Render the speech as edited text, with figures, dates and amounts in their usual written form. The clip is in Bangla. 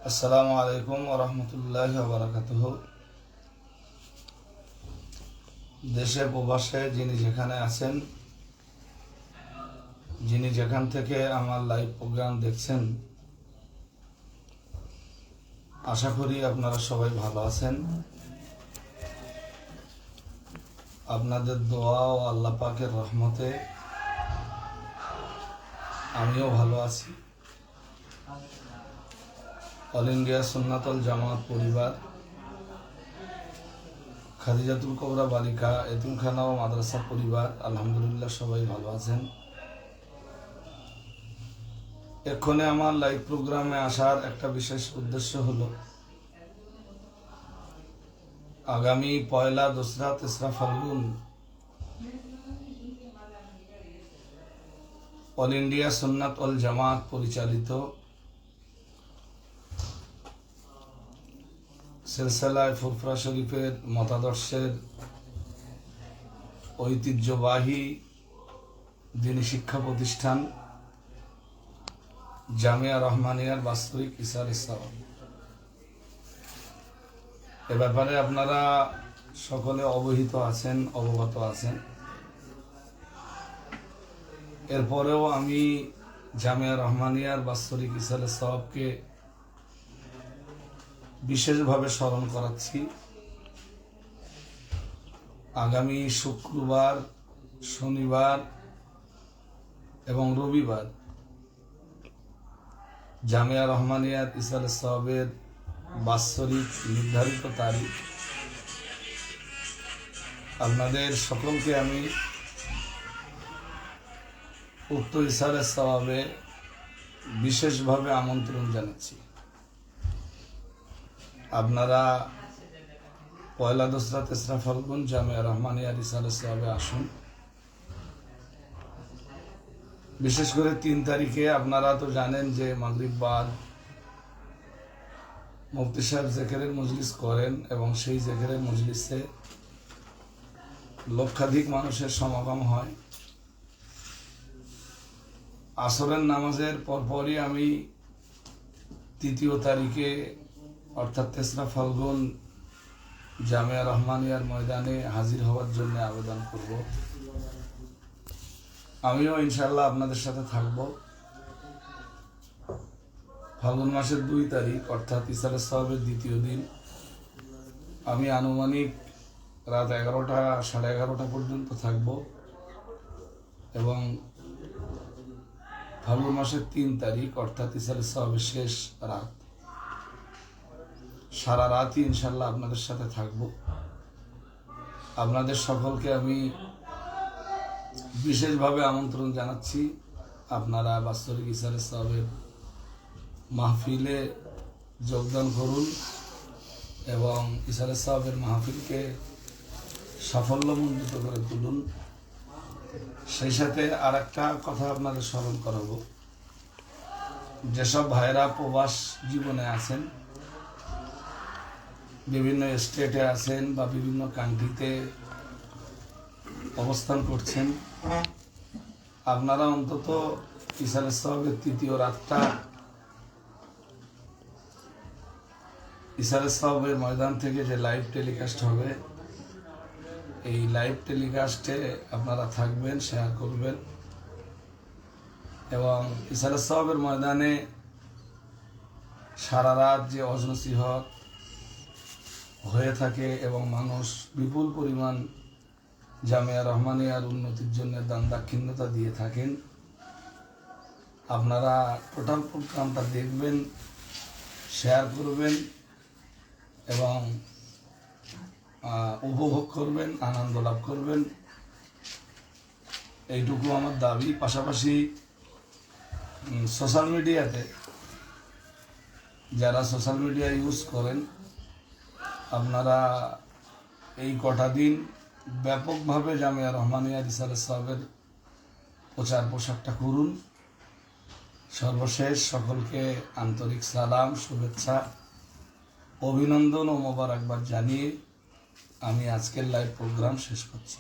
আসসালামু আলাইকুম ওয়া রাহমাতুল্লাহি ওয়া বারাকাতুহু। দেশে প্রবাসে যিনি যেখানে আছেন, যিনি যেখান থেকে আমার লাইভ প্রোগ্রাম দেখছেন, আশা করি আপনারা সবাই ভালো আছেন। আপনাদের দোয়া ও আল্লাহ পাকের রহমতে আমিও ভালো আছি। অল ইন্ডিয়া সুন্নাতুল জামাত পরিবার, খাদিজাতুল কোবরা বালিকা এতিমখানা ও মাদ্রাসা পরিবার, আলহামদুলিল্লাহ সবাই ভালো আছেন। এক্ষণে আমার লাইভ প্রোগ্রামে আসার একটা বিশেষ উদ্দেশ্য হলো, আগামী পয়লা, দোসরা, তেসরা ফাল্গুন অল ইন্ডিয়া সুন্নাত ওয়াল জামাত পরিচালিত সিলসিলায়ে ফুরফুরা শরীফের মতাদর্শের ঐতিহ্যবাহী দ্বীনি শিক্ষা প্রতিষ্ঠান জামিয়া রহমানিয়ার বাৎসরিক ইশারে সওয়াব। এ ব্যাপারে আপনারা সকলে অবহিত আছেন, অবগত আছেন। এরপরেও আমি জামিয়া রহমানিয়ার বাৎসরিক ইশারে সওয়াবকে বিশেষভাবে স্মরণ করাচ্ছি। আগামী শুক্রবার, শনিবার এবং রবিবার জামিয়া রহমানিয়ার ইশারে সওয়াবের বাৎসরিক নির্ধারিত তারিখ। আপনাদের সকলকে আমি উক্ত ইশারে সওয়াবে বিশেষভাবে আমন্ত্রণ জানাচ্ছি। আপনারা পয়লা, দোসরা, তেসরা ফাল্গুন জামিয়া রহমানিয়ার ইশারে সওয়াবে আসুন। বিশেষ করে 3 তারিখে আপনারা তো জানেন যে মাগরিব বাদ মুফতি সাহেব জিকিরের মজলিস করেন এবং সেই জিকিরের মজলিসে লক্ষাধিক মানুষের সমাগম হয়। আসরের নামাজের পরপরই আমি 3 তারিখে অর্থাৎ তেসরা ফাল্গুন জামিয়া রহমানিয়ার ময়দানে হাজির হওয়ার জন্য আবেদন করব। আমিও ইনশাআল্লাহ আপনাদের সাথে থাকব। ফাল্গুন মাসের 2 তারিখ অর্থাৎ ইশারে সওয়াবের দ্বিতীয় দিন আমি আনুমানিক রাত 11টা, 11:30 পর্যন্ত থাকব এবং ফাল্গুন মাসের 3 তারিখ অর্থাৎ ইশারে সওয়াবের শেষ রাত, সারা রাতই ইনশাল্লাহ আপনাদের সাথে থাকব। আপনাদের সকলকে আমি বিশেষভাবে আমন্ত্রণ জানাচ্ছি। আপনারা বাৎসরিক ইশারে সওয়াবের মাহফিলে যোগদান করুন এবং ইশারে সওয়াবের মাহফিলকে সাফল্যমণ্ডিত করে তুলুন। সেই সাথে আর একটা কথা আপনাদের স্মরণ করাবো, যেসব ভাইরা প্রবাস জীবনে আছেন, বিভিন্ন স্টেটে আছেন বা বিভিন্ন কান্ট্রিতে অবস্থান করছেন, আপনারা অন্তত ইশারে সওয়াবের 3য় রাতটা ইশারে সওয়াবের ময়দান থেকে যে লাইভ টেলিকাস্ট হবে, এই লাইভ টেলিকাস্টে আপনারা থাকবেন, শেয়ার করবেন এবং ইশারে সওয়াবের ময়দানে সারা রাত যে ওয়াজ নসিহত হয়ে থাকে এবং মানুষ বিপুল পরিমাণ জামিয়া রহমানিয়ার উন্নতির জন্য দান দাক্ষিণ্যতা দিয়ে থাকেন, আপনারা টোটাল প্রোগ্রামটা দেখবেন, শেয়ার করবেন এবং উপভোগ করবেন, আনন্দ লাভ করবেন, এইটুকু আমার দাবি। পাশাপাশি সোশ্যাল মিডিয়াতে যারা সোশ্যাল মিডিয়া ইউজ করেন, আপনারা এই কটা দিন ব্যাপকভাবে জামিয়া রহমানিয়ার ইশারে সওয়াবের প্রচার প্রসারটা করুন। সর্বশেষ সকলকে আন্তরিক সালাম, শুভেচ্ছা, অভিনন্দন ও মোবারকবাদ জানিয়ে আমি আজকের লাইভ প্রোগ্রাম শেষ করছি।